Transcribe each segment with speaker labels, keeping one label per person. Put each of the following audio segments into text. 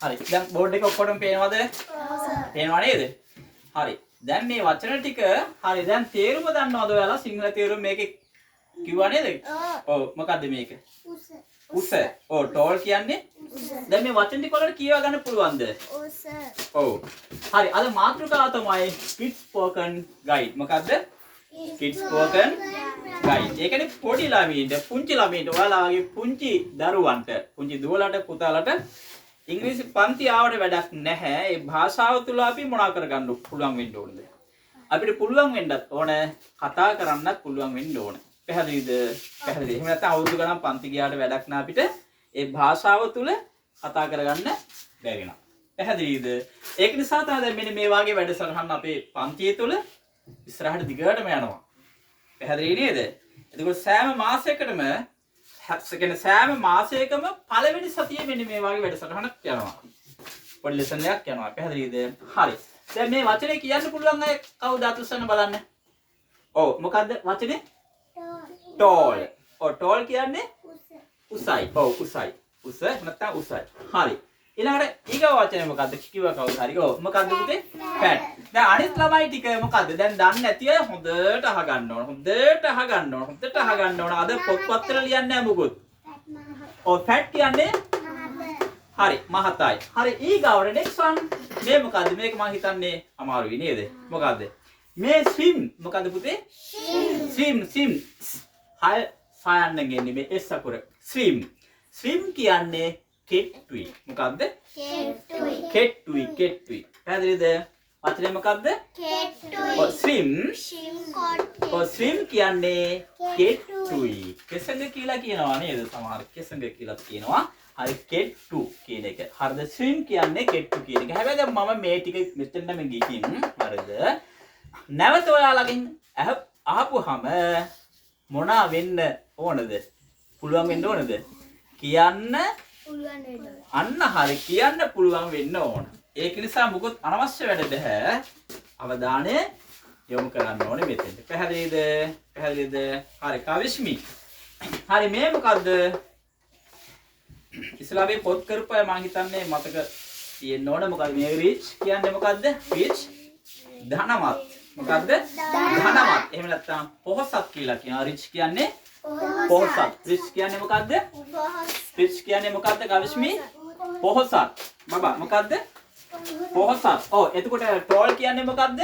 Speaker 1: හරි. දැන් බෝඩ් එක ඔක්කොටම පේනවද? පේනව නේද? හරි. දැන් මේ වචන ටික හරි දැන් තේරුම දන්නවද ඔයාලා සිංහල තේරුම මේකේ කිව්වා නේද? ඔව් මොකද්ද මේක? උස. උස. ඔව් ටෝල් කියන්නේ දැන් මේ වචන ටික වලට කියව ගන්න පුළුවන්ද? උස. ඔව්. හරි අද මාතෘකාව තමයි kids spoken guide. මොකද්ද? kids spoken guide. ඒ කියන්නේ පොඩි ළමයින්ට පුංචි ළමයින්ට ඔයාලා වගේ පුංචි දරුවන්ට පුංචි දුවලට පුතාලට ඉංග්‍රීසි පන්ති ආවට වැඩක් නැහැ. ඒ භාෂාව තුල අපි මොනා කරගන්න පුළුවන් වෙන්න ඕනද? අපිට පුළුවන් වෙන්නත් ඕන කතා කරන්නත් පුළුවන් වෙන්න ඕන. පැහැදිලිද? පැහැදිලි. එහෙම නැත්නම් අවුරුදු ගණන් පන්ති ගියාට වැඩක් නෑ අපිට ඒ භාෂාව තුල කතා කරගන්න බැරි වෙනවා. පැහැදිලිද? ඒක නිසා තමයි දැන් මෙන්න මේ වාගේ වැඩසටහන් අපේ පන්තිය තුල ඉස්සරහට දිගටම යනවා. පැහැදිලි නේද? එතකොට සෑම මාසයකටම සෑම මාසයකම පළවෙනි සතියේ මෙන්න මේ වාගේ වැඩසටහනක් යනවා. පොඩි ලෙසන් එකක් යනවා. පැහැදිලිද? හරි. දැන් මේ වචනේ කියන්න පුළුවන් අය කවුද අතුස්සන්න බලන්න. ඔව් මොකද්ද වචනේ? ටෝල්. ඔව් ටෝල් කියන්නේ උසයි. ඔව් උසයි. උස නැත්නම් උසයි. හරි. ඊළඟට ඊගව වචනේ මොකද්ද? කිව්වා කවුද හරි. ඔව් මොකද්ද පුතේ? ෆැට්. දැන් අනිත් ළමයි ටික මොකද්ද? දැන් දන්නේ නැති අය හොඳට අහගන්න ඕන. හොඳට අහගන්න ඕන. හොඳට අහගන්න ඕන. අද පොත්පත් වල ලියන්නේ නැහැ මොකුත්. ඔව් ෆැට් කියන්නේ හරි මහතයි. හරි ඊගවට next one. මේ මොකද්ද? මේක මම හිතන්නේ අමාරුයි නේද? මොකද්ද? මේ swim මොකද්ද පුතේ? swim. හය සයන්න ගෙන්නේ මේ S අකුර. swim. swim කියන්නේ කෙට්ටුයි. මොකද්ද? කෙට්ටුයි. පැහැදිලිද? වචනේ මොකද්ද? කෙට්ටුයි. ඔව් swim. swim කියන්නේ කෙට්ටුයි. කෙසඟ කියලා කියනවා නේද? සමහර කෙසඟ කියලා කියනවා. හරි කෙට්ටු කියන එක. හරිද? swim කියන්නේ කෙට්ටු කියන එක. හැබැයි දැන් මම මේ ටික මෙතනම ගිහින් හරිද? නැවත ඔයාලගෙන් අහපුවාම මොනා වෙන්න ඕනද? පුළුවන් වෙන්න ඕනද? කියන්න අන්න හරි කියන්න පුළුවන් වෙන්න ඕන. ඒක නිසා මොකොත් අනවශ්‍ය වැඩ බෑ. අවධානය යොමු කරන්න ඕනේ මෙතෙන්ට. පැහැදිලිද? පැහැදිලිද? හරි කවිස්මි. හරි මේ මොකද්ද? ඉස්ලාමයේ පොත් කරපය මම හිතන්නේ මතක තියෙන්න ඕන. මොකද මේ රිච් කියන්නේ මොකද්ද? රිච් ධනවත්. මොකද්ද? ධනවත්. එහෙම නැත්නම් පොහොසත් කියලා කියනවා. රිච් කියන්නේ පොහොසත්. රිච් කියන්නේ මොකද්ද? රිච් කියන්නේ මොකද්ද කවිස්මි? පොහොසත්. බබා මොකද්ද? පොහොසත්. ඔව් එතකොට ටෝල් කියන්නේ මොකද්ද?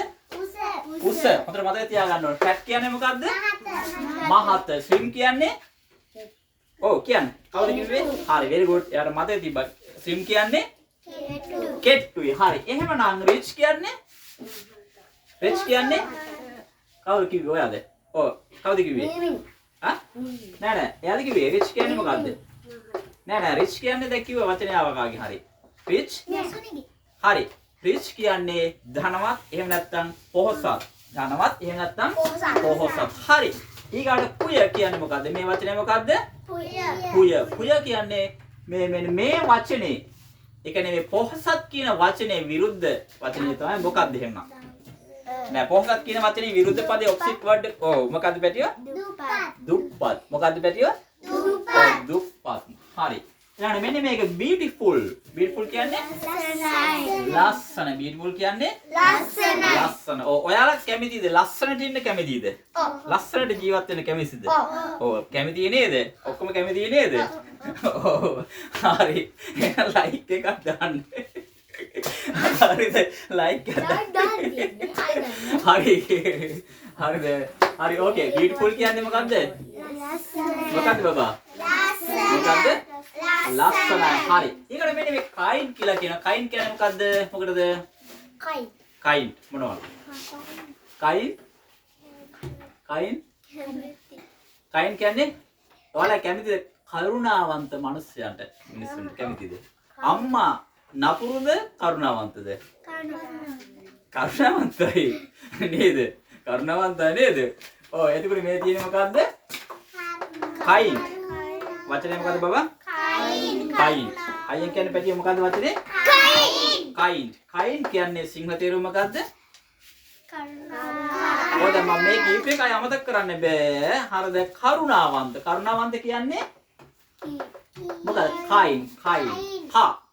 Speaker 1: උස. හතර මතක තියාගන්න ඕනේ. ෆැට් කියන්නේ මොකද්ද? මහත. ස්විම් කියන්නේ ඔව් කියන්නේ කවුද කිව්වේ? හරි very good. එයාට මතක තිබ්බා. ස්විම් කියන්නේ කෙට්ටුයි. හරි. එහෙමනම් රිච් කියන්නේ කවුද කිව්වේ ඔයාද? ඔව් කවුද කිව්වේ? නෑ එයාද කිව්වේ රිච් කියන්නේ මොකද්ද? නෑ රිච් කියන්නේ දැන් කිව්ව වචනේ ආවකාගේ හරි. රිච් හරි. රිච් කියන්නේ ධනවත් එහෙම නැත්නම් පොහොසත්. ධනවත් එහෙම නැත්නම් පොහොසත්. හරි. ඊගාට පුය කියන්නේ මොකද්ද? මේ වචනේ මොකද්ද? පුය කියන්නේ මේ වචනේ. ඒ කියන්නේ මේ පොහොසත් කියන වචනේ විරුද්ධ වචනේ තමයි මොකද්ද එහෙනම්? නෑ පොහොසත් කියන වචනේ විරුද්ධ පදේ ඔපොසිට් වර්ඩ් ඔව් මොකද්ද පැටියෝ? දුප්පත්. මොකද්ද පැටියෝ? දුප්පත්. හරි. ඊළඟට මෙන්න මේක beautiful. beautiful කියන්නේ ලස්සන. beautiful කියන්නේ ලස්සන. ඔව් ඔයාලා කැමතිද ලස්සනට ඉන්න කැමතිද? ලස්සනට ජීවත් වෙන්න කැමතිද? ඔව් කැමතියි නේද? ඔක්කොම කැමතියි නේද? ඔව් හරි. එහෙනම් ලයික් එකක් දාන්න. හරිද? ලයික් එකක් හරි. හරිද? හරි ඕකේ. beautiful කියන්නේ මොකද්ද? මොකද්ද බබා? මොකද්ද? ලස්සනයි. හරි. ඊකට මෙන්න මේ kind කියලා කියනවා. kind කියන්නේ මොකද්ද? මොකටද? kind මොනවද? kind කියන්නේ ඔයාලා කැමතිද කරුණාවන්ත මිනිස්සුන්ට? මිනිස්සුන්ට කැමතිද? අම්මා නපුරුද කරුණාවන්තද? කරුණාවන්තයි නේද? කරුණාවන්තයි නේද? ඔව් එතකොට මේ තියෙන්නේ මොකද්ද? kind. වචනේ මොකද්ද බබා? kind. අයියෙන් කියන්නේ පැටිය මොකද්ද වචනේ? kind. kind කියන්නේ සිංහල තේරුම මොකද්ද? කරුණාවන්ත. ඔය දැන් මම මේ කීප එකයි අමතක කරන්න බෑ. හරිද? කරුණාවන්ත. කරුණාවන්ත කියන්නේ මොකද? kind.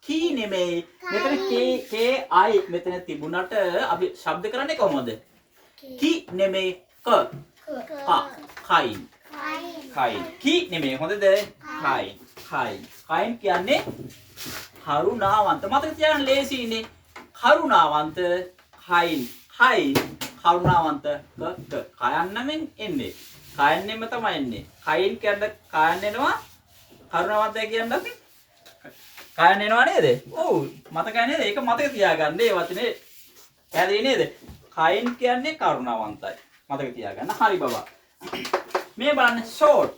Speaker 1: කී නෙමෙයි. මෙතන KI මෙතන තිබුණාට අපි ශබ්ද කරන්නේ කොහොමද? කී නෙමෙයි ක. කයින්. කයින්. කී නෙමෙයි හොඳද? කයින්. කයින්. කයින් කියන්නේ කරුණාවන්ත. මතක තියාගන්න ලේසියිනේ. කරුණාවන්ත කයින්. කයින් කරුණාවන්ත කයන් නමෙන් එන්නේ. කයන්නෙම තමයි එන්නේ. කයින් කියන්නේ කයන් එනවා. කරුණාවන්තය කියන්නේ කයන් එනවා නේද? ඔව් මතකයි නේද? ඒක මතක තියාගන්න. ඒ වචනේ පැහැදිලි නේද? කයින් කියන්නේ කරුණාවන්තයි. මතක තියාගන්න. හරි බබා. මේ බලන්න ෂෝට්.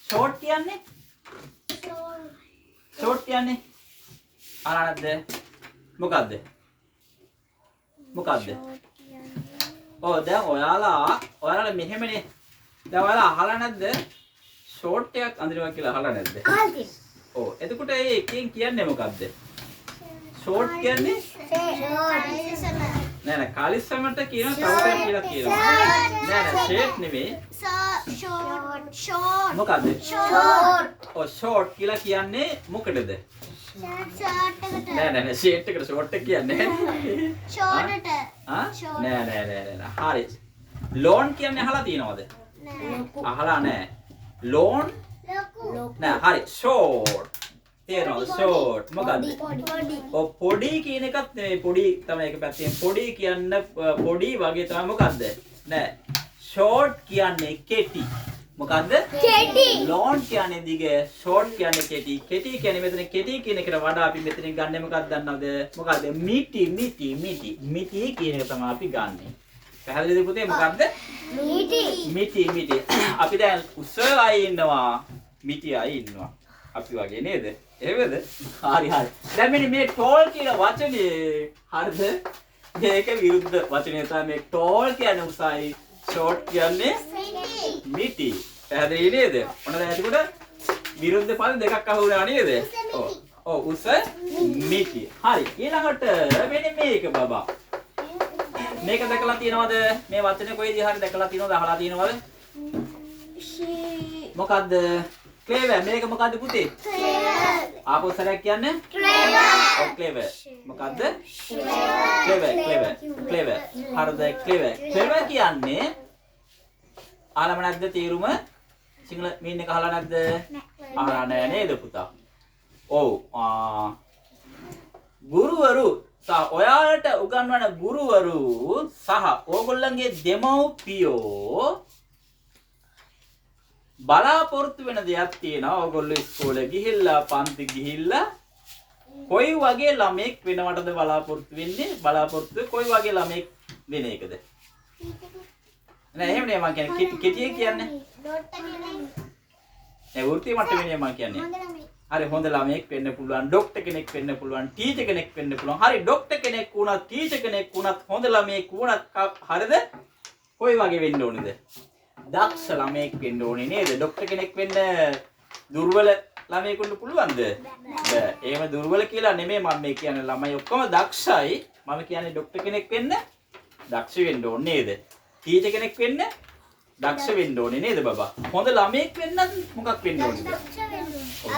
Speaker 1: ෂෝට් කියන්නේ ෂෝට් කියන්නේ අරනද මොකද්ද? මොකද්ද? ඔව් දැන් ඔයාලා මෙහෙමනේ. දැන් ඔයාලා අහලා නැද්ද? ෂෝට් එකක් අඳිනවා කියලා අහලා නැද්ද? අහලා. ඔව් එතකොට ඒ එකෙන් කියන්නේ මොකද්ද? ෂෝට් කියන්නේ නෑ කාලිස්සමට කියන තවටක් කියලා කියනවා. නෑ ෂේට් නෙමෙයි. ෂෝට්. මොකද්ද? ෂෝට්. ඔව් ෂෝට් කියලා කියන්නේ මොකටද? නෑ ෂේට් එකට ෂෝට් එක කියන්නේ ෂෝට්ට. නෑ. හරි. ලෝන් කියන්නේ අහලා තියෙනවද? නෑ. අහලා නෑ. ලෝන් නෑ හරි ෂෝට්. තේරෙනවද? ෂෝට් මොකද්ද? පොඩි කියන එකත් නෙමෙයි පොඩි තමයි එක පැත්තෙන් පොඩි කියන්න පොඩි වගේ තමයි මොකද්ද? නෑ. ෂෝට් කියන්නේ කෙටි. මොකද්ද? කෙටි. ලෝන් කියන්නේ දිග, ෂෝට් කියන්නේ කෙටි. කෙටි කියන්නේ මෙතන කෙටි කියන එකට වඩා අපි මෙතනින් ගන්නෙ මොකක්ද දන්නවද? මොකද්ද? මිටි කියන එක තමයි අපි ගන්නෙ. පැහැදිලිද පුතේ මොකද්ද? මිටි. අපි දැන් උස අය ඉන්නවා, මිටි අය ඉන්නවා. අපි වගේ නේද? එහෙමද? හරි. දැන් මෙන්න මේ ටෝල් කියන වචනේ හරිද? මේක විරුද්ධ වචනේ තමයි මේ ටෝල් කියන්නේ උසයි, ෂෝට් කියන්නේ මිටි. පැහැදිලි නේද? ඔන්න දැන් එතකොට විරුද්ධ පද දෙකක් අහුවුණා නේද? ඔව් උස මිටි. හරි. ඊළඟට මෙන්න මේක බබා. මේක දැකලා තියෙනවද? මේ වචනේ කොයිද හරි දැකලා තියෙනවද? අහලා තියෙනවද? මොකද්ද? ක්ලේවර්. මේක මොකද්ද පුතේ? ක්ලේවර්. ආපහු සරයක් කියන්නේ? ක්ලේවර්. ඔව් ක්ලේවර්. මොකද්ද? ක්ලේවර්. හරිද? ක්ලේවර් කියන්නේ අහලම නැද්ද තේරුම? සිංහල මීන් එක අහලා නැද්ද? අහලා නැහැ නේද පුතා? ඔව්. ගුරුවරු සහ ඔයාලට උගන්වන ගුරුවරු සහ ඕගොල්ලන්ගේ දෙමව්පියෝ බලාපොරොත්තු වෙන දෙයක් තියෙනවා. ඕගොල්ලෝ ඉස්කෝලේ ගිහිල්ලා පන්ති ගිහිල්ලා කොයි වගේ ළමෙක් වෙනවටද බලාපොරොත්තු වෙන්නේ? බලාපොරොත්තු කොයි වගේ ළමෙක් වෙන එකද? නෑ එහෙම නේ මම කියන්නේ කෙටිය කියන්නේ. ඒ වෘත්ති මට්ටමේ මම කියන්නේ. හරි හොඳ ළමෙක් වෙන්න පුළුවන්, ડોක්ටර් කෙනෙක් වෙන්න පුළුවන්, ටීචර් කෙනෙක් වෙන්න පුළුවන්. හරි ડોක්ටර් කෙනෙක් වුණත්, ටීචර් කෙනෙක් වුණත්, හොඳ ළමෙක් වුණත් හරිද? කොයි වගේ වෙන්න ඕනේද? දක්ෂ ළමෙක් වෙන්න ඕනේ නේද? ડોක්ටර් කෙනෙක් වෙන්න දුර්වල ළමයෙකුට පුළුවන්ද? බෑ. එහෙම දුර්වල කියලා නෙමෙයි මම මේ කියන්නේ. ළමයි ඔක්කොම දක්ෂයි. මම කියන්නේ ડોක්ටර් කෙනෙක් වෙන්න දක්ෂ වෙන්න ඕනේ නේද? ටීචර් කෙනෙක් වෙන්න දක්ෂ වෙන්න ඕනේ නේද බබා? හොඳ ළමයෙක් වෙන්නත් මොකක් වෙන්න ඕනේද?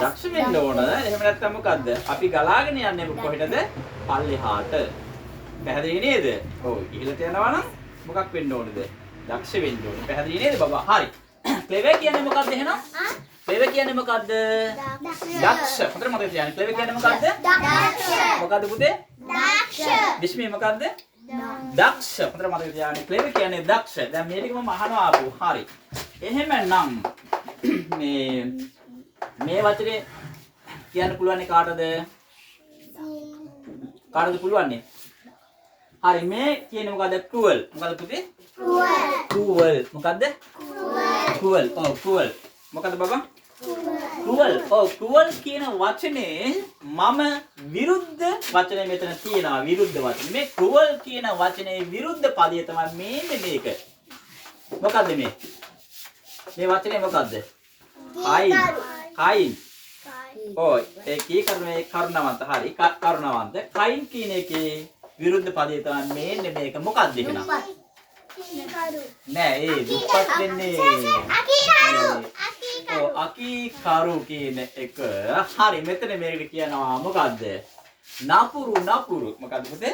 Speaker 1: දක්ෂ වෙන්න ඕන. එහෙම නැත්නම් මොකද්ද? අපි ගලාගෙන යන්නේ කොහෙටද? පල්ලෙහාට. පැහැදිලි නේද? ඔව්. ඉහළට යනවා නම් මොකක් වෙන්න ඕනේද? දක්ෂ වෙන්න ඕනේ. පැහැදිලි නේද බබා? හරි. ක්ලෙවර් කියන්නේ මොකක්ද එහෙනම්? ක්ලෙවර් කියන්නේ මොකක්ද? දක්ෂ. හොඳට මතක තියාගන්න. ක්ලෙවර් කියන්නේ මොකක්ද? දක්ෂ. මොකද්ද පුතේ? දක්ෂ. විශ්මී මොකද්ද? දක්ෂ. හොඳට මතක තියාගන්න. ක්ලෙවර් කියන්නේ දක්ෂ. දැන් මේ ටික මම අහනවා ආපහු. හරි. එහෙමනම් මේ වචනේ කියන්න පුළුවන් කාටද? කාටද පුළුවන්? හරි මේ කියන්නේ මොකද්ද? cruel. මොකද්ද පුතේ? cruel. මොකද්ද? cruel. ඔව් cruel. මොකද්ද බබා? cruel. ඔව් cruel කියන වචනේ මම විරුද්ධ වචනේ මෙතන තියෙනවා. විරුද්ධ වචනේ. මේ cruel කියන වචනේ විරුද්ධ පදය තමයි මේන්නේ මේක. මොකද්ද මේ? මේ වචනේ මොකද්ද? කයින්. ඔව් ඒ කී කරුණාවන්ත. හරි කරුණාවන්ත. කයින් කියන එකේ විරුද්ධ පදේ තමයි මේන්නේ මේක. මොකක්ද එහෙනම්? නෑ ඒ දුප්පත් වෙන්නේ අකීකරු කියන එක. හරි මෙතන මේකට කියනවා මොකද්ද? නපුරු මොකද්ද පුතේ?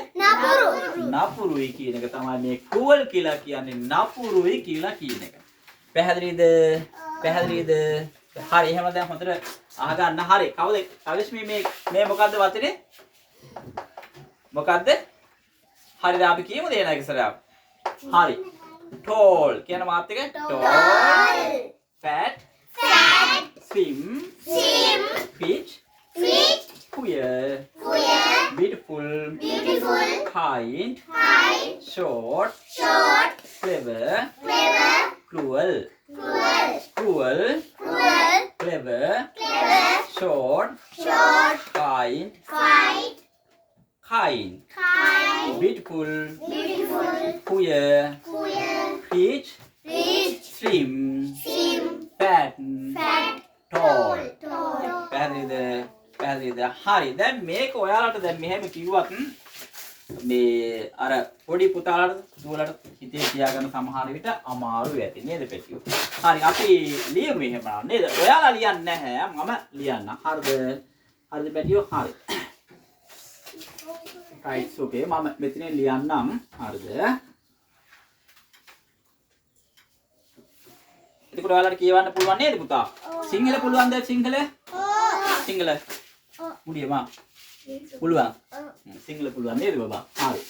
Speaker 1: නපුරුයි කියන එක තමයි මේ cruel කියලා කියන්නේ නපුරුයි කියලා කියන එක. පැහැදිලිද? හරි එහෙනම් දැන් හොඳට අහගන්න. හරි කවුද? කවිස්මී මේ මොකද්ද වචනේ? මොකද්ද? හරිද අපි කියමු දෙන එක ඉස්සරහ. හරි. tall කියන මාත් එක tall. fat. slim. pitch. queer. beautiful. kind. short. clever. cruel. clever. short. kind. beautiful. queer. rich. slim. fat. tall. පැහැදිලිද? හරි. දැන් මේක ඔයාලට දැන් මෙහෙම කිව්වත් මේ අර පොඩි පුතාලට දුවලට හිතේ තියාගන්න සමහර විට අමාරු ඇති නේද පෙට්ටියෝ? හරි අපි ලියමු එහෙම නේද? ඔයාලා ලියන්නේ නැහැ. මම ලියන්න. හරිද පෙට්ටියෝ? හරි. right okay මම මෙතන ලියන්නම්. හරිද? එතකොට ඔයාලට කියවන්න පුළුවන් නේද පුතා? සිංහල පුළුවන්ද? සිංහල මුඩියම පුළුවන්. සිංහල පුළුවන් නේද බබා? හරි.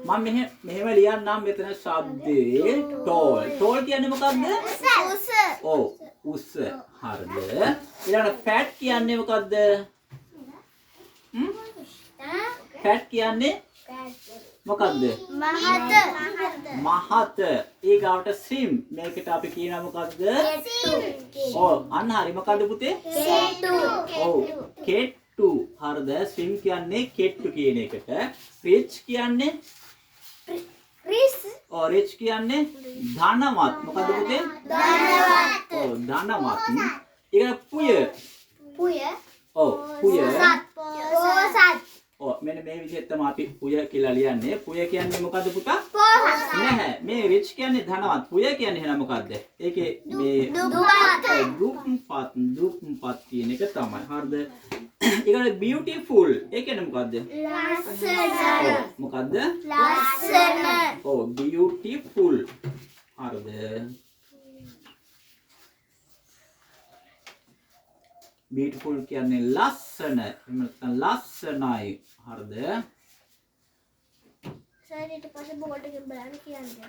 Speaker 1: මම මෙහෙම ලියන්නම් මෙතන ශබ්දේ tall කියන්නේ මොකක්ද? උස. හරිද? ඊළඟට fat කියන්නේ මොකක්ද? fat කියන්නේ මොකක්ද? මහත. ඊගාවට slim මේකට අපි කියනවා මොකක්ද? අන්න හරි. මොකද්ද පුතේ? කෙට්ටු. හරිද? slim කියන්නේ කෙට්ටු කියන එකට. rich කියන්නේ rich කියන්නේ ධනවත්. මොකද්ද පුතේ? ධනවත්. ඊගා පුය. මෙන්න මේ විදිහට තමයි අපි පුය කියලා ලියන්නේ. පුය කියන්නේ මොකද්ද පුතා? නැහැ. මේ rich කියන්නේ ධනවත්. පුය කියන්නේ එහෙනම් මොකද්ද? ඒකේ මේ දුප්පත් කියන එක තමයි. හරිද? ඊගොල්ලෝ beautiful. ඒ කියන්නේ මොකද්ද? ලස්සන. මොකද්ද? ලස්සන. beautiful. හරිද? beautiful කියන්නේ ලස්සන. එහෙම නැත්නම් ලස්සනයි. හරිද? සර් ඊට පස්සේ බෝඩ් එකේ බලන්න කියන්නේ.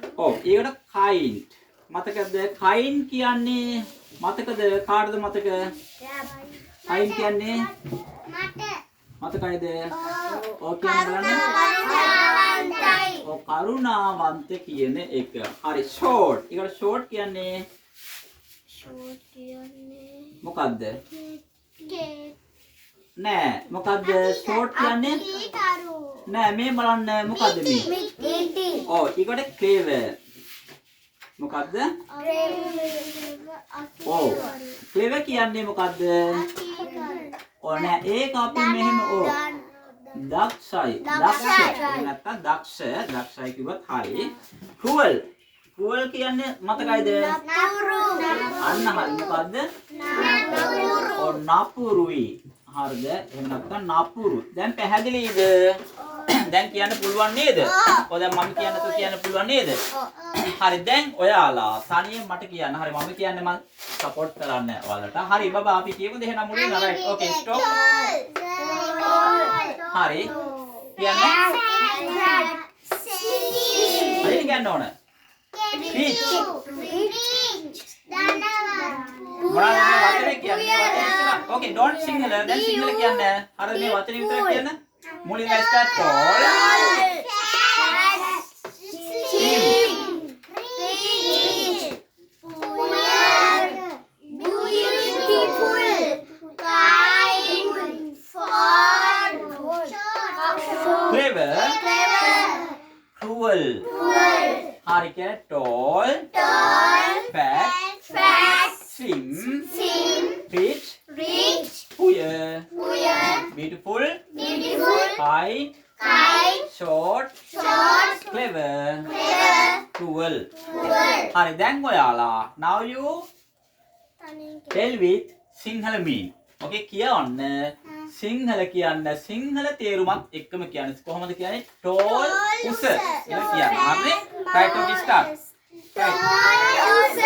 Speaker 1: ඊකට kind. මතකද? kind කියන්නේ මතකද? කාටද මතක? kind කියන්නේ මතකයිද? කියන්නේ කරුණාවන්ත කියන එක. හරි short. ඊකට short කියන්නේ මොකද්ද? නෑ මොකද්ද short කියන්නේ? නෑ මේ බලන්න මොකද්ද මේ? ඊකට clever. මොකද්ද? clever කියන්නේ මොකද්ද? නෑ ඒක අපි මෙහෙම දක්ෂයි. නැත්තම් දක්ෂයි කිව්වත් හරි. cruel කියන්නේ මතකයිද? අන්න හරි. මොකද්ද? නපුරුයි. හරිද? එහෙම නැත්නම් නපුරු. දැන් පැහැදිලිද? දැන් කියන්න පුළුවන් නේද? දැන් මම කියන්න පුළුවන් නේද? හරි දැන් ඔයාලා තනියෙන් මට කියන්න. හරි මම කියන්නේ මම සපෝට් කරන්නේ ඔයාලට. හරි බබා අපි කියමුද එහෙනම් මුලින්ම right. Okay stop. හරි. කියන්න. හරි කියන්න ඕන. Rich. මොනවද මේ වචනේ කියන්නේ? Okay don't single. දැන් single කියන්නේ. හරිද මේ වචනේ විතරක් කියන්න. මුලින්ම start tall. Clever. Cruel. හරි කියන්නේ tall. Fat. Slim. Rich. Puyer. Beautiful. Kind. Short. Clever. Cruel. හරි දැන් ඔයාලා now you tell with sinhala mean. Okay කියවන්න සිංහල කියන්න සිංහල තේරුමත් එක්කම කියන්නේ කොහොමද කියන්නේ tall උස කියලා කියන්නේ. හරිනේ? right okay start.
Speaker 2: tall උස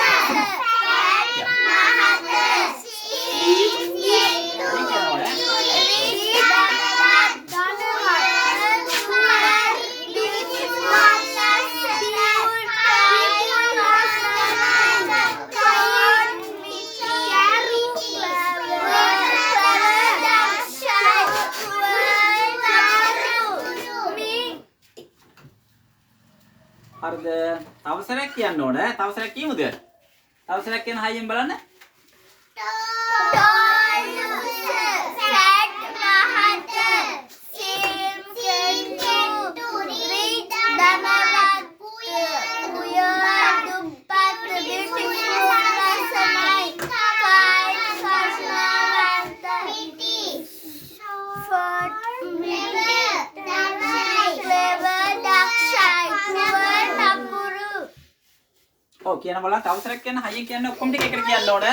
Speaker 1: හරිද? තව සැරයක් කියන්න ඕන. තව සැරයක් කියමුද? තව සැරයක් කියන හයියෙන් බලන්න. ඔව් කියන බලන්න තව සැරයක් කියන්න හයියෙන් කියන්න ඔක්කොම ටික එකට කියන්න ඕන.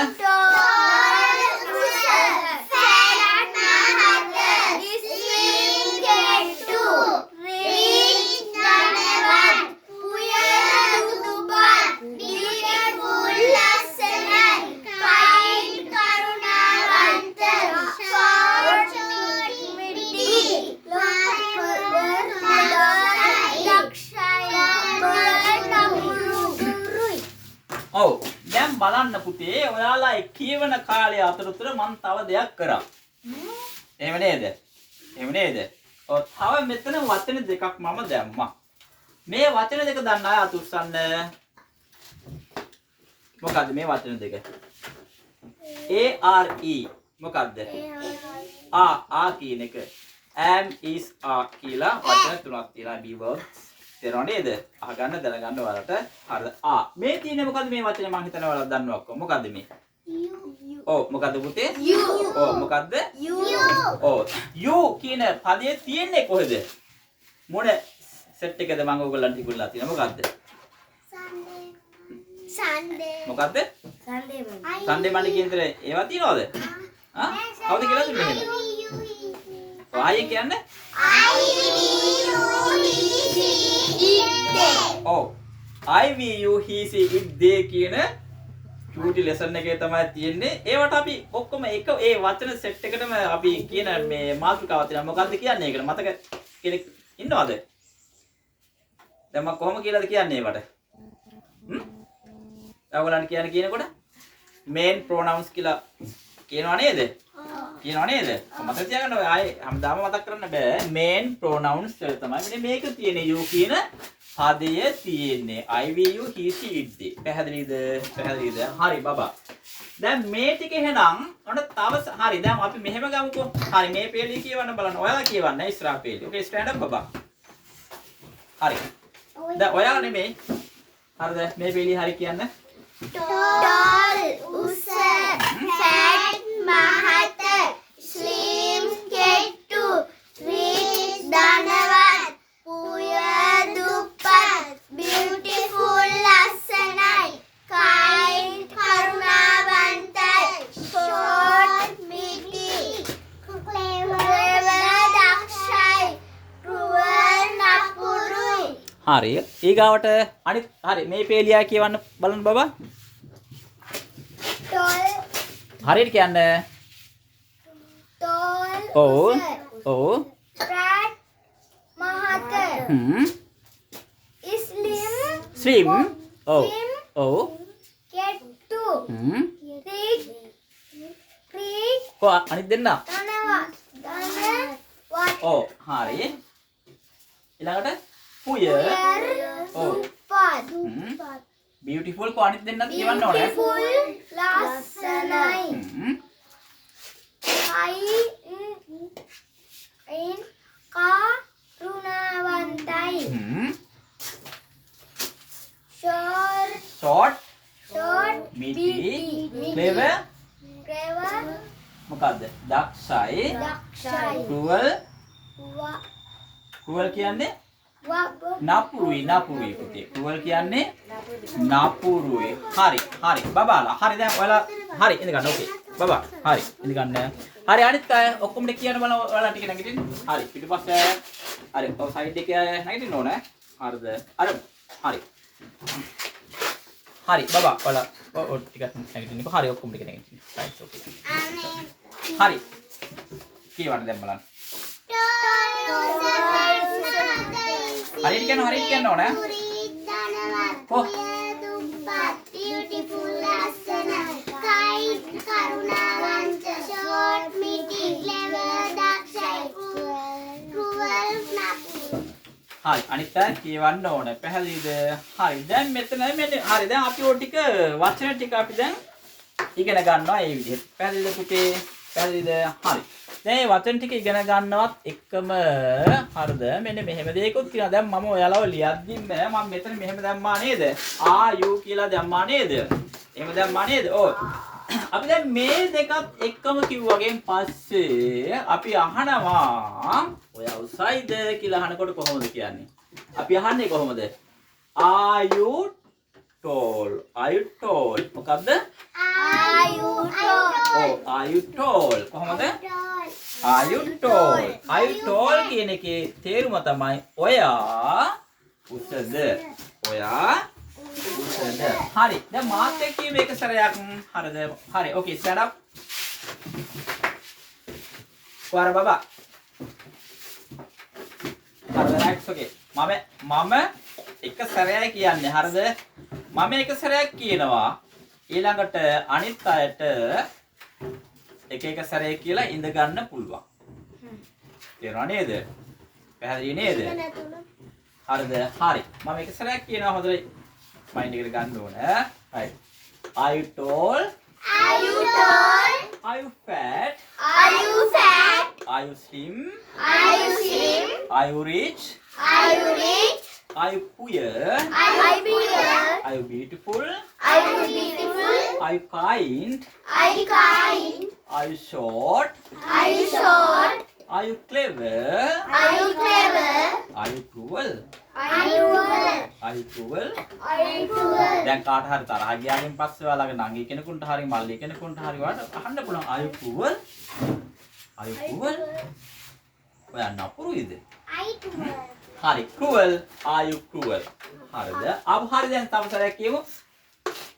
Speaker 1: ඔව් දැන් බලන්න පුතේ ඔයාලා කියවන කාලය අතරතුර මම තව දෙයක් කරා. එහෙම නේද? එහෙම නේද? ඔව් තව මෙතන වචන දෙකක් මම දැම්මා. මේ වචන දෙක දන්න අය අත උස්සන්න. මොකද්ද මේ වචන දෙක? A R E මොකද්ද? ආ කියන එක. am is are කියලා වචන තුනක් තියෙනවා be verbs. තේරෙනව නේද? අහගන්න දැනගන්න ඔයාලට. හරිද? මේ තියෙන්නේ මොකද්ද මේ වචනේ මම හිතනවා ඔයාලා දන්නවා ඔක්කොම. මොකද්ද මේ? ඔව් මොකද්ද පුතේ? ඔව් මොකද්ද? ඔව් you කියන පදයේ තියෙන්නේ කොහෙද? මොන සෙට් එකද මම ඔයගොල්ලන්ට ඉගුල්ලා තියෙනවා මොකද්ද?
Speaker 2: Sunday.
Speaker 1: මොකද්ද?
Speaker 2: Sunday.
Speaker 1: Sunday Monday කියන දේ ඒවා තියනවද? කවුද කියලා දුන්නේ එහෙම? ආයේ කියන්නේ? ඔව් I will you he she it they කියන චූටි ලෙසන් එකේ තමයි තියෙන්නේ. ඒවට අපි ඔක්කොම එක ඒ වචන සෙට් එකටම අපි කියන මේ මාතෘකාව තියෙනවා. මොකද්ද කියන්නේ ඒකට? මතක කෙනෙක් ඉන්නවද? දැන් මම කොහොම කියලාද කියන්නේ ඒවට? ඔයගොල්ලන් කියනකොට main pronouns කියලා කියනවා නේද? කියනවා නේද? මතක තියාගන්න ඔය ආයේ හැමදාම මතක් කරන්න බෑ. main pronouns වල තමයි මෙන්න මේක තියෙන්නේ. you කියන පදය තියෙන්නේ. I will you he she it they. පැහැදිලිද? පැහැදිලිද? හරි බබා. දැන් මේ ටික එහෙනම් ඔන්න තව හරි දැන් අපි මෙහෙම ගමුකෝ. හරි මේ පේලිය කියවන්න බලන්න. ඔයාලා කියවන්න ඉස්සරහා පේලිය. Okay stand up බබා. හරි. දැන් ඔයාලා නෙමෙයි. හරිද? මේ පේලිය හරි කියන්න.
Speaker 2: Tall, usa, fat, mahata, slim, kettu, rich, danavat, puya, dupat, beautiful, lasanai, kind, karunavantai, short, meaty, clever, dakshai, cruel, napurui.
Speaker 1: හරි ඊගාවට අනිත් හරි මේ පේලියා කියවන්න බලන්න බබා.
Speaker 2: Tall,
Speaker 1: හරියට කියන්න.
Speaker 2: tall,
Speaker 1: ඔව් ඔව්
Speaker 2: fat, mahata, slim,
Speaker 1: ස්ලිම් ඔව්
Speaker 2: slim,
Speaker 1: ඔව්
Speaker 2: kettu, rich, rich,
Speaker 1: කො අනිත් දෙන්න
Speaker 2: danavat,
Speaker 1: ඔව් හරි ඊළඟට පුය ඔව්
Speaker 2: dupat,
Speaker 1: බියුටිෆුල් කො අනිත් දෙන්නත් කියවන්න ඕනේ.
Speaker 2: beautiful, lasanai, kind, karunavantai, short,
Speaker 1: short
Speaker 2: meaty,
Speaker 1: clever
Speaker 2: clever,
Speaker 1: මොකද්ද දක්ෂයි
Speaker 2: dakshai,
Speaker 1: cruel කියන්නේ නපුරුයි පුතේ. cruel කියන්නේ නපුරුයි. හරි. බබාලා. හරි දැන් ඔයාලා හරි ඉඳ ගන්න. ඕකේ. බබා. හරි ඉඳ ගන්න. හරි අනිත් අය ඔක්කොම ටික කියන්න බලන්න ඔයාලා ටික නැගිටින්න. හරි පිටිපස්සේ හරි ඔය සයිඩ් එකේ නැගිටින්න ඕනේ. හරිද? හරි. හරි බබා ඔයාලා ඔය ටික නැගිටින්න. හරි ඔක්කොම ටික නැගිටින්න. රයිට් ඕකේ. හරි. කියවන්න දැන් බලන්න. හරියට කියන්න ඕනේ. ඔව්. හරි අනිත් අය කියවන්න ඕනේ. පැහැදිලිද? හරි. දැන් මෙතන හරි දැන් අපි ඔය ටික වචන ටික අපි දැන් ඉගෙන ගන්නවා මේ විදිහට. පැහැදිලිද පුතේ? පැහැදිලිද? හරි. දැන් මේ වචන ටික ඉගෙන ගන්නවත් එක්කම හරිද? මෙන්න මෙහෙම දෙයක්ත් කියනවා. දැන් මම ඔයාලව ලියද්දිම මම මෙතන මෙහෙම දැම්මා නේද? ආ යූ කියලා දැම්මා නේද? එහෙම දැම්මා නේද? ඔව්. අපි දැන් මේ දෙකත් එක්කම කිව්වගෙන් පස්සේ අපි අහනවා ඔයා උසයිද කියලා අහනකොට කොහොමද කියන්නේ? අපි අහන්නේ කොහොමද? Are you tall? Are you tall? මොකද්ද?
Speaker 2: Are you tall?
Speaker 1: Oh, are you tall? කොහොමද? Are you tall? Are you tall කියන එකේ තේරුම තමයි ඔයා උසද? ඔයා උසද? හරි. දැන් මාත් එක්ක කියමු එක සැරයක්. හරිද? හරි. Okay, stand up. කොහර බබා. හරිද? right. Okay. මම එක සැරයයි කියන්නේ. හරිද? මම එක සැරයක් කියනවා. ඊළඟට අනිත් අයට එක සැරේ කියලා ඉඳ ගන්න පුළුවන්. තේරුණා නේද? පැහැදිලි නේද? හරිද? හරි. මම එක සැරයක් කියනවා හොඳයි. මයින්ඩ් එකට ගන්න ඕන. right. Are you tall?
Speaker 2: Are you tall?
Speaker 1: Are you fat?
Speaker 2: Are you fat?
Speaker 1: Are you slim?
Speaker 2: Are you slim?
Speaker 1: Are you rich?
Speaker 2: Are you rich?
Speaker 1: Are you poor?
Speaker 2: Are you poor?
Speaker 1: Are you beautiful?
Speaker 2: Are you beautiful?
Speaker 1: Are you kind?
Speaker 2: Are you kind?
Speaker 1: Are you short?
Speaker 2: Are you short?
Speaker 1: Are you clever?
Speaker 2: Are you clever?
Speaker 1: Are you cruel?
Speaker 2: Are you cruel?
Speaker 1: Are you cruel?
Speaker 2: Are you cruel?
Speaker 1: දැන් කාට හරි තරහ ගියාගෙන් පස්සේ ඔයාලගේ නංගි කෙනෙකුට හරි මල්ලි කෙනෙකුට හරි වාට අහන්න පුළුවන් are you cruel? Are you cruel? ඔයා නපුරුයිද?
Speaker 2: Are you cruel?
Speaker 1: හරි cruel. Are you cruel? හරිද? අප හරි දැන් තව සැරයක් කියමු.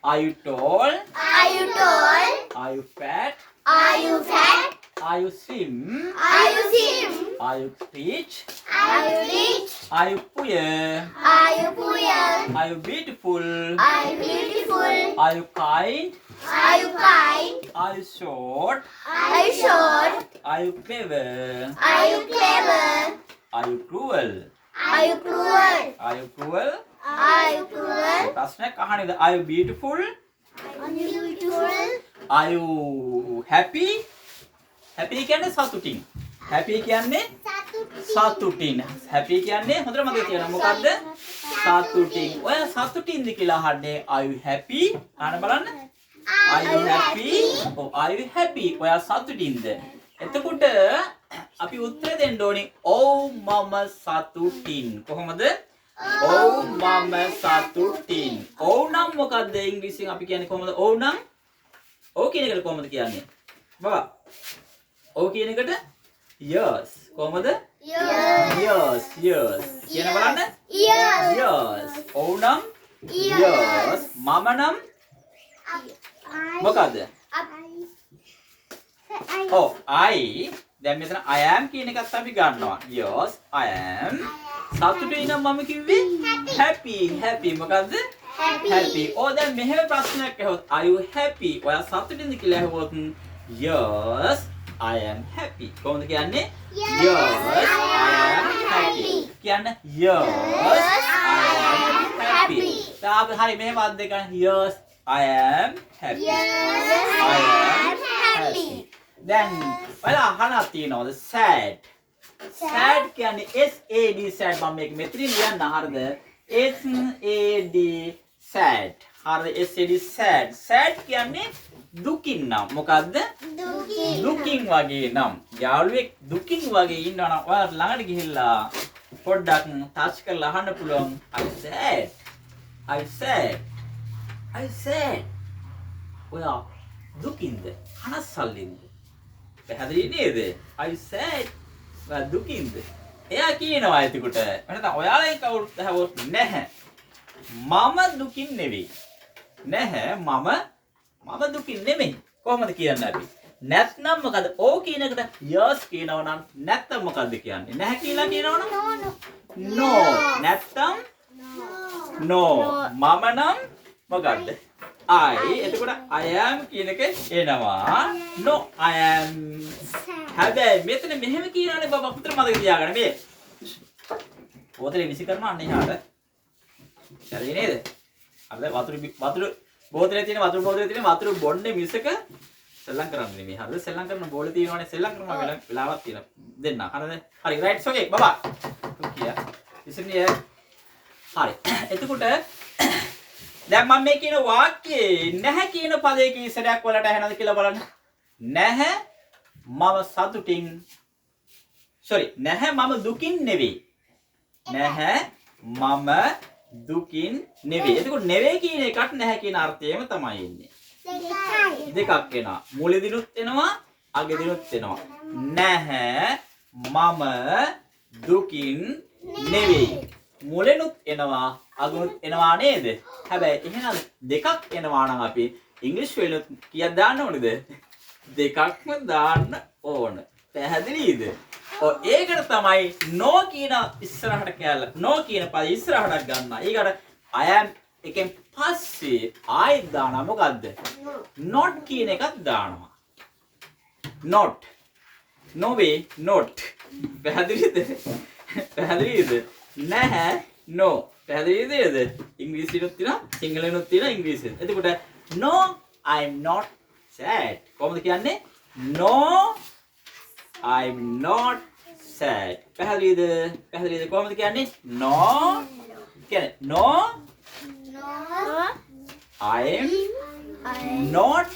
Speaker 1: Are you tall?
Speaker 2: Are you tall?
Speaker 1: Are you fat?
Speaker 2: Are you fat?
Speaker 1: Are you slim?
Speaker 2: Are you slim?
Speaker 1: Are you rich?
Speaker 2: Are you rich?
Speaker 1: Are you poor?
Speaker 2: Are you poor?
Speaker 1: Are you beautiful?
Speaker 2: Are you beautiful?
Speaker 1: Are you kind?
Speaker 2: Are you kind?
Speaker 1: Are you short?
Speaker 2: Are you short?
Speaker 1: Are you clever?
Speaker 2: Are you clever?
Speaker 1: Are you cruel?
Speaker 2: Are you cruel?
Speaker 1: Are you cruel?
Speaker 2: Are you cruel?
Speaker 1: ප්‍රශ්නයක් අහන්නේද? Are you beautiful?
Speaker 2: Are you beautiful?
Speaker 1: Are you happy? Happy කියන්නේ සතුටින්. Happy කියන්නේ සතුටින්. Happy කියන්නේ හොඳට මතක තියාගන්න. මොකද්ද? සතුටින්. ඔය සතුටින්ද කියලා අහන්නේ are you happy? අහන්න බලන්න. Are you happy? Oh, are you happy? ඔයා සතුටින්ද? එතකොට අපි උත්තර දෙන්න ඕනේ ඔව් මම සතුටින්. කොහොමද? ඔව් මම සතුටින්. ඔව් නම් මොකද්ද ඉංග්‍රීසියෙන් අපි කියන්නේ කොහොමද? ඔව් නම් ඔව් කියන එකට කොහොමද කියන්නේ? බබා. ඔව් කියන එකට yes. කොහොමද? Yes. කියන බලන්න. Yes. ඔව් නම් yes. මම නම් මොකද්ද? Oh, I. දැන් මෙතන I am කියන එකත් අපි ගන්නවා. Yes, I am. සතුටුයි නම් මම කිව්වේ happy. මොකද්ද? Happy. Oh, දැන් මෙහෙම ප්‍රශ්නයක් අහුවොත් are you happy? ඔයා සතුටින්ද කියලා අහුවොත් yes, I am happy. කොහොමද කියන්නේ? Yes, I am happy. කියන්න yes, I am happy. තාම හරි මෙහෙම අත් දෙක yes, I am happy. I am happy. දැන් ඔයාලා අහලා තියෙනවද sad? sad කියන්නේ SAD sad මම මේක මෙතනින් ලියන්න හරිද? SAD sad. හරිද? SAD sad. sad කියන්නේ දුකින් නම්. මොකද්ද? දුකින් වගේ නම්. යාළුවෙක් දුකින් වගේ ඉන්නවා නම් ඔයාලා ළඟට ගිහිල්ලා පොඩ්ඩක් ටච් කරලා අහන්න පුළුවන්. I said. I said. I said. ඔයා දුකින්ද? කනස්සල්ලින්ද? පැහැදිලි නේද? I said. ඔයා දුකින්ද? එයා කියනවා එතකොට. එහෙනම් ඔයාලෙන් කවුරුත් ඇහුවොත් නැහැ. මම දුකින් නෙවෙයි. නැහැ මම දුකින් නෙමෙයි. කොහොමද කියන්නේ අපි? නැත්නම් මොකද? ඕ කියන එකට yes කියනවා නම් නැත්නම් මොකද්ද කියන්නේ? නැහැ කියලා කියනවනම් no. නැත්නම් no. මම නම් මොකද්ද? I. එතකොට I am කියන එක එනවා. No I am. හැබැයි මෙතන මෙහෙම කියනවානේ බබා පුතේ මතක තියාගන්න මේ. බෝතලේ විසි කරනවා අන්න එහාට. හරි නේද? අර වතුර බෝතලේ තියෙන වතුර බෝතලේ තියෙන වතුර බොන්නේ මිසක සෙල්ලම් කරන්නේ නෙමෙයි. හරිද? සෙල්ලම් කරන බෝලේ තියෙනවනේ සෙල්ලම් කරන වෙලාවක් තියෙනවා. දෙන්න. හරිද? හරි රයිට්ස් ඕකේ බබා. කියා. ඉතින් හරි. එතකොට දැන් මම මේ කියන වාක්‍යයේ නැහැ කියන පදේ කී සැරයක් වලට ඇහෙනවද කියලා බලන්න. නැහැ මම සතුටින් නැහැ මම දුකින් නෙවෙයි. නැහැ මම දුකින් නෙවෙයි. එතකොට නෙවෙයි කියන එකට නැහැ කියන අර්ථයම තමයි එන්නේ. දෙකක් එනවා. මුලදිනුත් එනවා අගදිනුත් එනවා. නැහැ මම දුකින් නෙවෙයි. මුලෙනුත් එනවා අගනුත් එනවා නේද? හැබැයි එහෙනම් දෙකක් එනවා නම් අපි ඉංග්‍රීසි වලින් කීයක් දාන්න ඕනේද? දෙකක්ම දාන්න ඕන. පැහැදිලිද? ඒකට තමයි no කියන ඉස්සරහට කැල්ල. no කියන පද ඉස්සරහට ගන්නවා. ඊකට I am එකෙන් පස්සේ ආයෙ දානවා මොකද්ද? not කියන එකක් දානවා. not. no way not. පැහැදිලිද? පැහැදිලිද? නැහැ no. පැහැදිලිද නේද? ඉංග්‍රීසියෙත් තියෙනවා සිංහලෙනුත් තියෙනවා ඉංග්‍රීසියෙන්. එතකොට no I am not sad. කොහොමද කියන්නේ? No I'm not sad. පැහැදිලිද? පැහැදිලිද කොහොමද කියන්නේ? No කියන්නේ no I'm not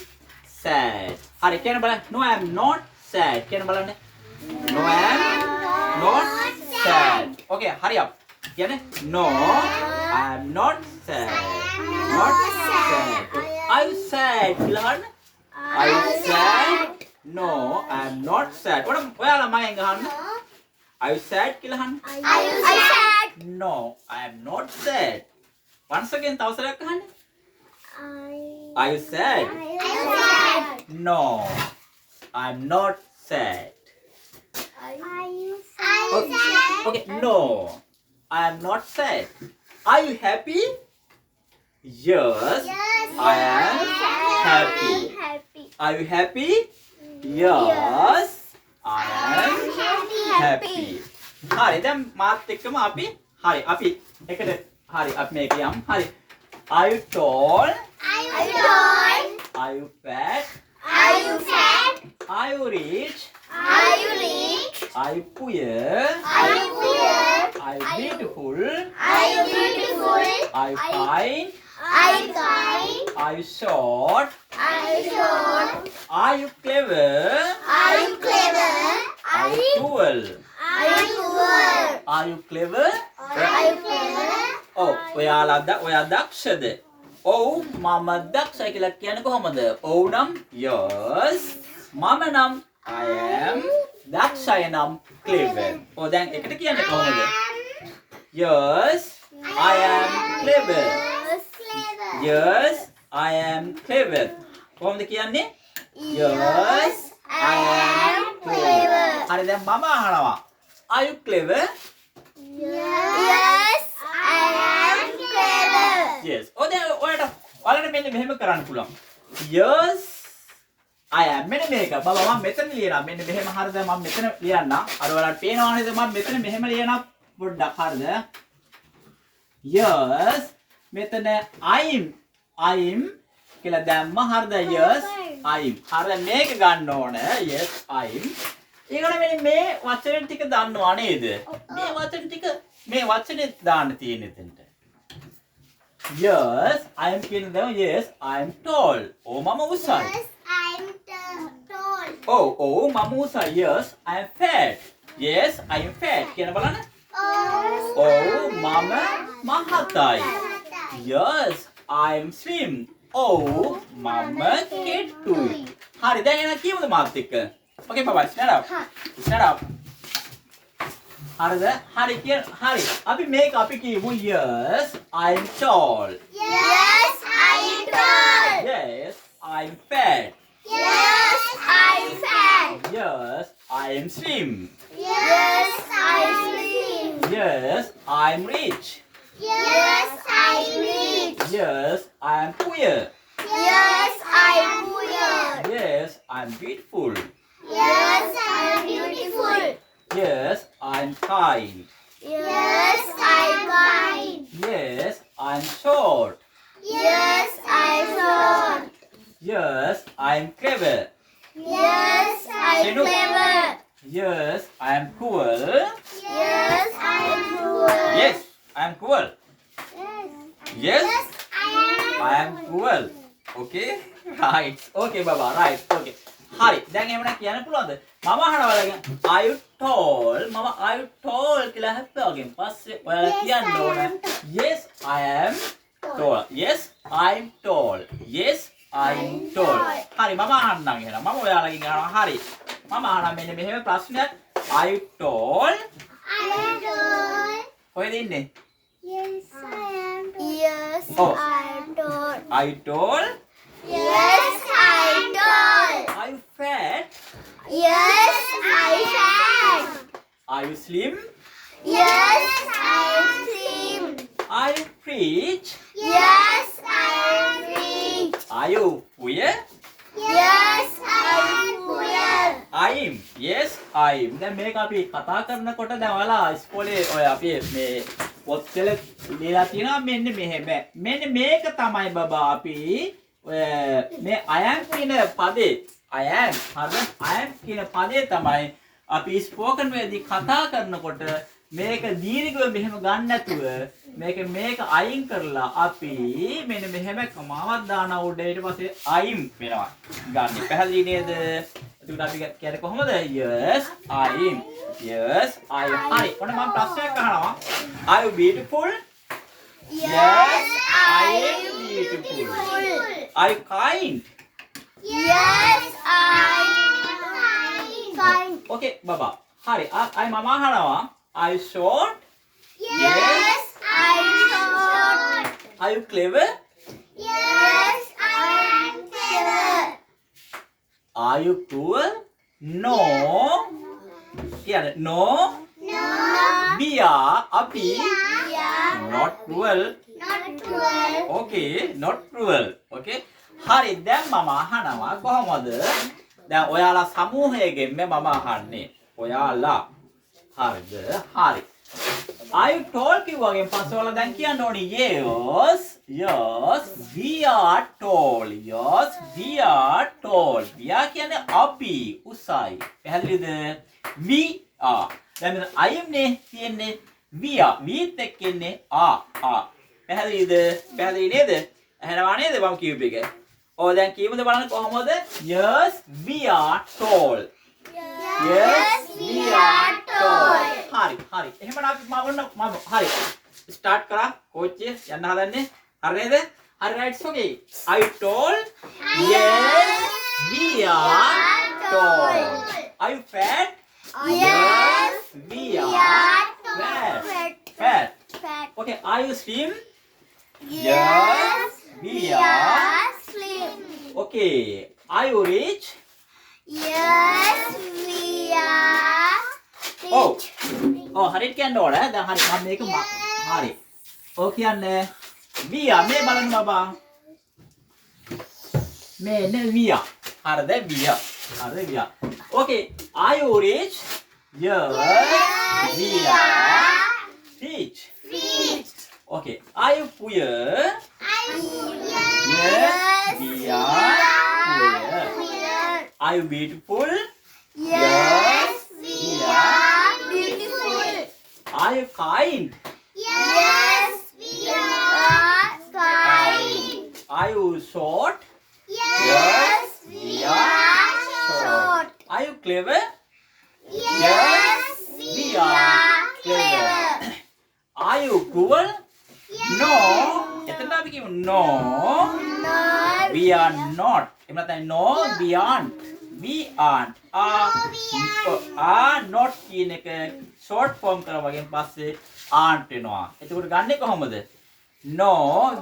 Speaker 1: sad. හරි කියන බලන්න. No I'm not sad. කියන බලන්න. No I'm not sad. Okay, hurry up. කියන්නේ no I'm not sad. Not sad. Are you sad? කියලා අහන්න. Are you sad? No, I'm not sad. ඔයාලා මගෙන් අහන්න. Are you sad කියලා අහන්න.
Speaker 2: Are you sad?
Speaker 1: No, I am not sad. Once again තව සැරයක් අහන්න. Are you sad? No, I'm not sad. Okay, no, I am not sad. Are you happy? Yes, I am happy. Are you happy? Yes, I am happy. හරි දැන් මාත් එක්කම අපි අපි එකට හරි අපි මේක යමු. හරි. Are you tall? Are you fat? Are you rich? Are you poor? Are you beautiful? Are you fine? Are you short? Are you clever? Are you cruel? Are you clever? ඔයා දක්ෂද? ඔව් මම දක්ෂයි කියලා කියන්නේ කොහොමද? ඔව් නම් yes. මම නම් I am. දක්ෂය නම් clever. දැන් එකට කියන්නේ කොහොමද? Yes, I am clever. Yes, I am clever. කොහොමද කියන්නේ? Yes, I am clever. හරි දැන් මම අහනවා. Are you clever?
Speaker 2: Yes, I am clever.
Speaker 1: Yes. දැන් ඔයාලට මෙන්න මෙහෙම කරන්න පුළුවන්. Yes, I am. මෙන්න මේක. බබා මම මෙතන ලියනවා. මෙන්න මෙහෙම හරිද? මම මෙතන ලියන්න. අර ඔයාලට පේනවා නේද? මම මෙතන මෙහෙම ලියනවා පොඩ්ඩක් හරිද? Yes. මෙතන I'm කියලා දැම්ම හරිද? Yes, I'm. හරිද? මේක ගන්න ඕන. Yes, I'm. ඊගොල්ලෝ මෙන්න මේ වචන ටික දන්නවා නේද? මේ වචනේ දාන්න තියෙන එතනට. Yes, I am කියන දම yes, I am tall. මම උසයි.
Speaker 2: Yes, I am tall.
Speaker 1: මම උසයි. Yes, I am fat. Yes, I am fat. කියන බලන්න. Oh, mama mahatai. Yes, I'm slim. Oh, mama කෙට්ටුයි. හරි දැන් එන කියමුද මාත් එක්ක? Okay baba stand up. Stand up. හරිද? හරි කියන හරි. අපි මේක අපි කියමු yes, I'm tall.
Speaker 2: Yes, I'm tall.
Speaker 1: Yes, I'm fat.
Speaker 2: Yes, I'm fat.
Speaker 1: Yes, I'm slim.
Speaker 2: Yes, I'm slim.
Speaker 1: Yes, I'm rich.
Speaker 2: Yes, I'm rich.
Speaker 1: Yes, I'm poor.
Speaker 2: Yes, I'm poor.
Speaker 1: Yes, I'm beautiful.
Speaker 2: Yes, I'm beautiful.
Speaker 1: Yes, I'm kind.
Speaker 2: Yes, I'm kind.
Speaker 1: Yes, I'm short.
Speaker 2: Yes, I'm short.
Speaker 1: Yes, I'm clever.
Speaker 2: Yes, I'm
Speaker 1: Sinu.
Speaker 2: clever.
Speaker 1: Yes, I'm cool.
Speaker 2: Yes, I'm cool.
Speaker 1: Yes, I'm cool. Yes, I am cool. Okay, right. Okay, Baba, right. Okay. හරි. දැන් එහෙම නම් කියන්න පුළුවන්ද? මම අහනවා ඔයාලගෙන් are you tall? මම are you tall කියලා අහපුවාගෙන් පස්සේ ඔයාලා කියන්න ඕන yes, I am tall. Yes, I'm tall. Yes, I'm tall. හරි මම අහන්නම් එහෙනම්. මම ඔයාලගෙන් අහනවා හරි. මම අහනවා මෙන්න මෙහෙම ප්‍රශ්නයක්. Are you tall?
Speaker 2: I'm tall.
Speaker 1: කොහෙද ඉන්නේ?
Speaker 2: Yes, I am tall. Yes,
Speaker 1: Oh.
Speaker 2: I'm tall.
Speaker 1: Are you tall?
Speaker 2: Yes, I'm tall.
Speaker 1: Are you fat?
Speaker 2: Yes, I'm fat.
Speaker 1: Are you slim?
Speaker 2: Yes, I'm slim.
Speaker 1: Are you rich?
Speaker 2: Yes, I'm rich.
Speaker 1: Are you poor?
Speaker 2: Yes, I'm poor.
Speaker 1: I'm. Yes, I'm. දැන් මේක අපි කතා කරනකොට දැන් ඔයාලා ඉස්කෝලේ ඔය අපි මේ පොත්වල ලියලා තියෙනවා මෙන්න මෙහෙම. මෙන්න මේක තමයි බබා අපි ඔය මේ I am කියන පදේ I am හරිද? I am කියන පදේ තමයි අපි ස්පෝකන් වේදී කතා කරනකොට මේක දීර්ඝව මෙහෙම ගන්න නැතුව මේක අයින් කරලා අපි මෙන්න මෙහෙම කමාවක් දාන උඩ ඊට පස්සේ I'm වෙනවා. ගන්න. පැහැදිලි නේද? එතකොට අපි කියන්නේ කොහොමද? Yes, I'm. Yes, I'm. හරි. ඔන්න මම ප්‍රශ්නයක් අහනවා. Are you beautiful?
Speaker 2: Yes,
Speaker 1: I'm beautiful. Are you kind?
Speaker 2: Yes, I'm kind.
Speaker 1: Okay, Baba. හරි. I මම අහනවා. Are you short?
Speaker 2: Yes, I'm short.
Speaker 1: Are you clever?
Speaker 2: Yes, I'm clever.
Speaker 1: Are you cruel? No. කියන්නේ no.
Speaker 2: No,
Speaker 1: We are අපි
Speaker 2: yeah,
Speaker 1: not cruel.
Speaker 2: not cruel.
Speaker 1: Okay, not cruel. Okay. හරි. දැන් මම අහනවා කොහොමද? දැන් ඔයාලා සමූහයෙන් මම අහන්නේ. ඔයාලා. හරිද? හරි. Are you tall කිව්වගෙන් පස්සේ ඔයාලා දැන් කියන්න ඕනේ yes. Yes, we are tall. Yes, we are tall. We are කියන්නේ අපි උසයි. පැහැදිලිද? We are. දැන් මෙතන I am නේ තියෙන්නේ we are. weත් එක්ක ඉන්නේ are. පැහැදිලිද? පැහැදිලි නේද? ඇහෙනවා නේද මම කියූප එක? ඔය දැන් කියමුද බලන්න කොහොමද? Yes, we are tall. Yes, we are tall. හරි. එහෙනම් අපි මම හරි. ස්ටාර්ට් කරා කෝච්චිය යන්න හදන්නේ. හරි නේද? හරි right okay. Are you tall? Yes, we are tall. Are you fat?
Speaker 2: Yes,
Speaker 1: we
Speaker 2: we
Speaker 1: are
Speaker 2: are
Speaker 1: fat.
Speaker 2: fat.
Speaker 1: Fat. Okay, are you slim?
Speaker 2: Yes,
Speaker 1: we
Speaker 2: we
Speaker 1: are.
Speaker 2: are slim.
Speaker 1: Okay, are you rich?
Speaker 2: Yes, we are
Speaker 1: Oh.
Speaker 2: rich.
Speaker 1: හරියට කියන්න ඕන. දැන් හරි මම මේක හරි. ඔව් කියන්නේ we are මේ බලන්න බබා. මේ නේ we are. හරිද we are. හරිද we are. Okay, are you rich? Yes, we are rich.
Speaker 2: Rich.
Speaker 1: Okay, are you poor?
Speaker 2: Yes,
Speaker 1: we are poor.
Speaker 2: poor.
Speaker 1: Are you beautiful?
Speaker 2: Yes, we
Speaker 1: we
Speaker 2: are beautiful.
Speaker 1: Are you kind?
Speaker 2: Yes, we are kind.
Speaker 1: Are you short?
Speaker 2: Yes, we are short.
Speaker 1: Are you clever?
Speaker 2: Yes, we are clever.
Speaker 1: no
Speaker 2: Not.
Speaker 1: we are not එහෙම නැත්නම් no we aren't are not කියන එක short form කරා වගේ පස්සේ aren't වෙනවා එතකොට ගන්නෙ කොහොමද no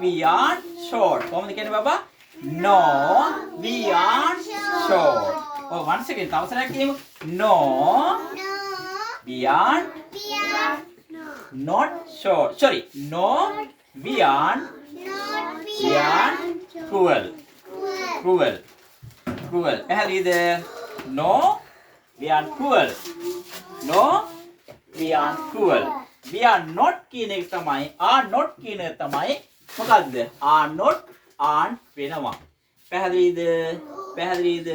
Speaker 1: we aren't short කොහොමද කියන්නේ බබා no we aren't short once again තව සරයක් කියමු no
Speaker 2: No.
Speaker 1: we aren't
Speaker 2: We are
Speaker 1: not short sorry no we aren't
Speaker 2: not.
Speaker 1: we aren't cruel cruel පැහැදිලිද no we aren't cruel no we aren't cruel we are not කියන එක තමයි are not කියන එක තමයි මොකද්ද are not aren't වෙනවා පැහැදිලිද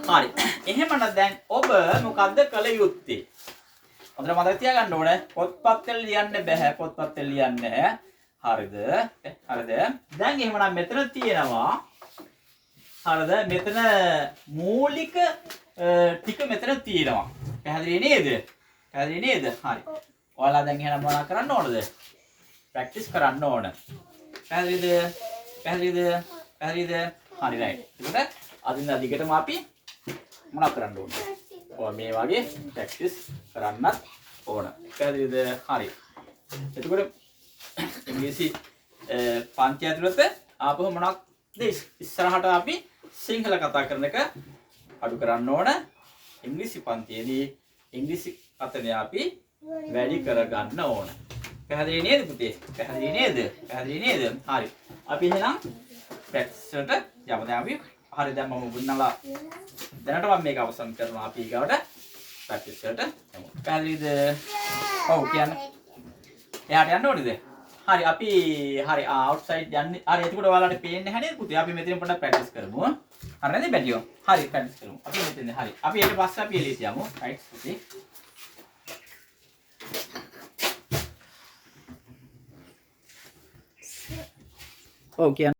Speaker 1: හරි එහෙමනම් දැන් ඔබ මොකද්ද කළ යුත්තේ හොඳට මතක තියාගන්න ඕනේ පොත්පත්වල ලියන්න බෑ පොත්පත්වල ලියන්න හරිද දැන් එහෙමනම් මෙතන තියෙනවා හරිද මෙතන මූලික ටික මෙතන තියෙනවා පැහැදිලි නේද හරි ඔයාලා දැන් එහෙනම් මොනවා කරන්න ඕනද ප්‍රැක්ටිස් කරන්න ඕන පැහැදිලිද හරි රයිට් එතකොට අදින්න දිගටම අපි මොනවා කරන්න ඕනද ඔය මේ වගේ ප්‍රැක්ටිස් කරන්නත් ඕන පැහැදිලිද හරි එතකොට ඉංග්‍රීසි පන්ති ඇතුළත ආපහු මොනවද ඉස්සරහට අපි සිංහල කතා කරන එක අඩු කරන්න ඕන ඉංග්‍රීසි පන්තියේදී ඉංග්‍රීසි කතනය අපි වැඩි කරගන්න ඕන පැහැදිලි නේද පුතේ පැහැදිලි නේද හරි අපි එහෙනම් ප්‍රැක්ටිස් වලට යමු දැන් අපි හරි දැන් මම බුන්නලා දැනට මම මේක අවසන් කරනවා අපි ඊගාවට ප්‍රැක්ටිස් වලට යමු පැහැදිලිද ඔව් කියන්න එයාට යන්න ඕනේද හරි අපි අවුට්සයිඩ් යන්නේ හරි එතකොට ඔයාලට පේන්නේ නැහැ නේද පුතේ අපි මෙතන පොඩ්ඩක් ප්‍රැක්ටිස් කරමු හරි නේද බැටියෝ හරි ප්‍රැක්ටිස් කරමු අපි මෙතන හරි අපි ඊට පස්සේ අපි එළියට යමු රයිට් පුතේ ඔව් කියන්න